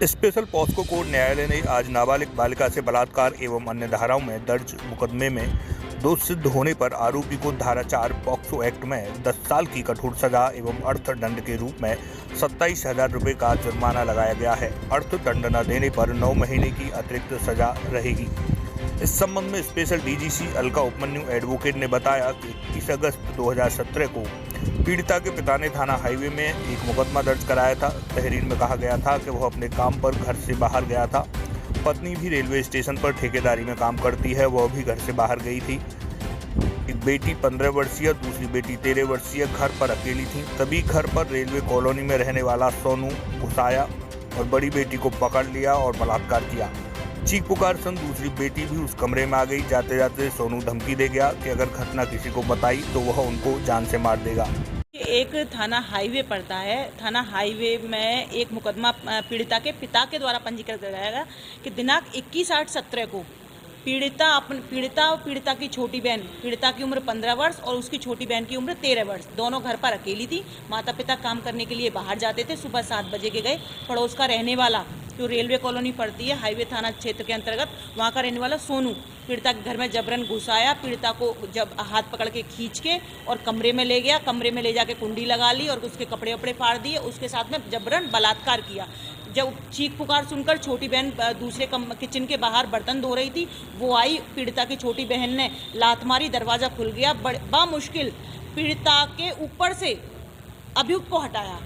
Special POCSO court न्यायालय ने आज नाबालिग बालिका से बलात्कार एवं अन्य धाराओं में दर्ज मुकदमे में दोष सिद्ध होने पर आरोपी को धारा 4 पॉक्सो एक्ट में 10 साल की कठोर सजा एवं अर्थदंड के रूप में 27,000 रुपये का जुर्माना लगाया गया है। अर्थदंड न देने पर 9 महीने की अतिरिक्त सजा रहेगी। इस संबंध में special DGC Alka Upmanyu advocate ने बताया कि 21 अगस्त 2017 को पीड़िता के पिता ने थाना हाईवे में एक मुकदमा दर्ज कराया था। तहरीर में कहा गया था कि वह अपने काम पर घर से बाहर गया था। पत्नी भी रेलवे स्टेशन पर ठेकेदारी में काम करती है, वह भी घर से बाहर गई थी। एक बेटी 15 वर्षीय, दूसरी बेटी 13 वर्षीय घर पर अकेली थी। तभी घर पर रेलवे कॉलोनी में रहने वाला सोनू घुस आया और बड़ी बेटी को पकड़ लिया और बलात्कार किया। चीख पुकार सुन दूसरी बेटी भी उस कमरे में आ गई। जाते जाते सोनू धमकी दे गया कि अगर घटना किसी को बताई तो वह उनको जान से मार देगा। एक थाना हाईवे पड़ता है। थाना हाईवे में एक मुकदमा पीड़िता के पिता के द्वारा पंजीकृत कराया गया कि दिनांक 21/8/17 को पीड़िता की छोटी बहन, पीड़िता की उम्र 15 वर्ष और उसकी छोटी बहन की उम्र 13 वर्ष, दोनों घर पर अकेली थी। माता पिता काम करने के लिए बाहर जाते थे। सुबह 7 बजे के गए। पड़ोस का रहने वाला, जो रेलवे कॉलोनी पड़ती है हाईवे थाना क्षेत्र के अंतर्गत, वहाँ का रहने वाला सोनू पीड़िता के घर में जबरन घुस आया। पीड़िता को जब हाथ पकड़ के खींच के और कमरे में ले गया। कमरे में ले जाके कुंडी लगा ली और उसके कपड़े वपड़े फाड़ दिए। उसके साथ में जबरन बलात्कार किया। जब चीख पुकार सुनकर छोटी बहन दूसरे किचन के बाहर बर्तन धो रही थी, वो आई। पीड़िता की छोटी बहन ने लात मारी, दरवाज़ा खुल गया। बामुश्किल पीड़िता के ऊपर से अभियुक्त को हटाया।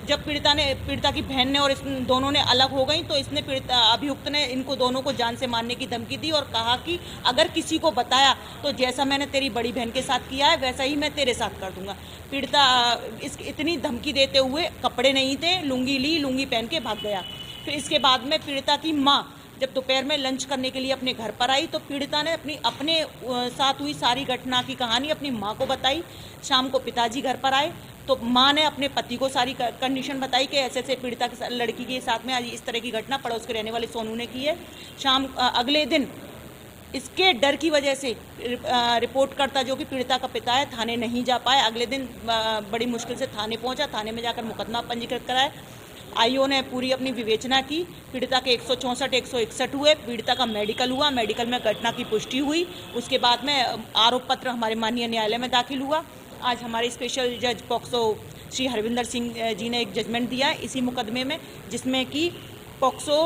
जब पीड़िता की बहन ने और इस दोनों ने अलग हो गई तो इसने अभियुक्त ने इनको दोनों को जान से मारने की धमकी दी और कहा कि अगर किसी को बताया तो जैसा मैंने तेरी बड़ी बहन के साथ किया है वैसा ही मैं तेरे साथ कर दूंगा। पीड़िता इतनी धमकी देते हुए, कपड़े नहीं थे, लुंगी ली, लुंगी पहन के भाग गया। फिर इसके बाद में पीड़िता की माँ जब दोपहर में लंच करने के लिए अपने घर पर आई तो पीड़िता ने अपने साथ हुई सारी घटना की कहानी अपनी माँ को बताई। शाम को पिताजी घर पर आए तो माँ ने अपने पति को सारी कंडीशन बताई कि ऐसे ऐसे पीड़िता के लड़की के साथ में आज इस तरह की घटना पड़ोस के रहने वाले सोनू ने की है। अगले दिन इसके डर की वजह से रिपोर्टकर्ता जो कि पीड़िता का पिता है थाने नहीं जा पाए। अगले दिन बड़ी मुश्किल से थाने पहुंचा। थाने में जाकर मुकदमा पंजीकृत कराया। आईओ ने पूरी अपनी विवेचना की। पीड़िता के 164, 161 हुए। पीड़िता का मेडिकल हुआ। मेडिकल में घटना की पुष्टि हुई। उसके बाद में आरोप पत्र हमारे माननीय न्यायालय में दाखिल हुआ। आज हमारे स्पेशल जज पॉक्सो श्री हरविंदर सिंह जी ने एक जजमेंट दिया है इसी मुकदमे में, जिसमें कि पॉक्सो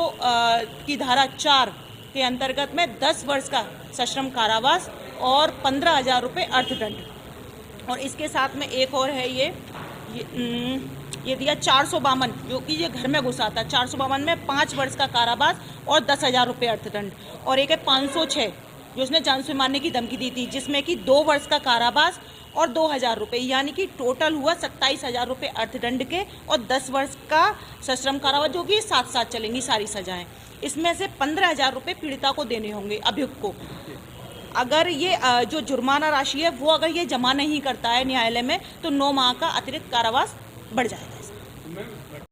की धारा 4 के अंतर्गत में 10 वर्ष का सश्रम कारावास और 15,000 रुपये अर्थदंड। और इसके साथ में एक और है ये दिया 452, जो कि ये घर में घुसा था। 452 में 5 वर्ष का कारावास और 10,000 रुपये अर्थदंड। और एक है 506 जो उसने जान से मारने की धमकी दी थी, जिसमें कि 2 वर्ष का कारावास और 2,000 रुपये, यानी कि टोटल हुआ 27,000 रुपये अर्थदंड के और 10 वर्ष का सश्रम कारावास, जो कि साथ साथ चलेंगी सारी सजाएं। इसमें से 15,000 रुपये पीड़िता को देने होंगे, अभियुक्त को। अगर ये जो जुर्माना राशि है वो अगर ये जमा नहीं करता है न्यायालय में तो 9 माह का अतिरिक्त कारावास बढ़ जाएगा।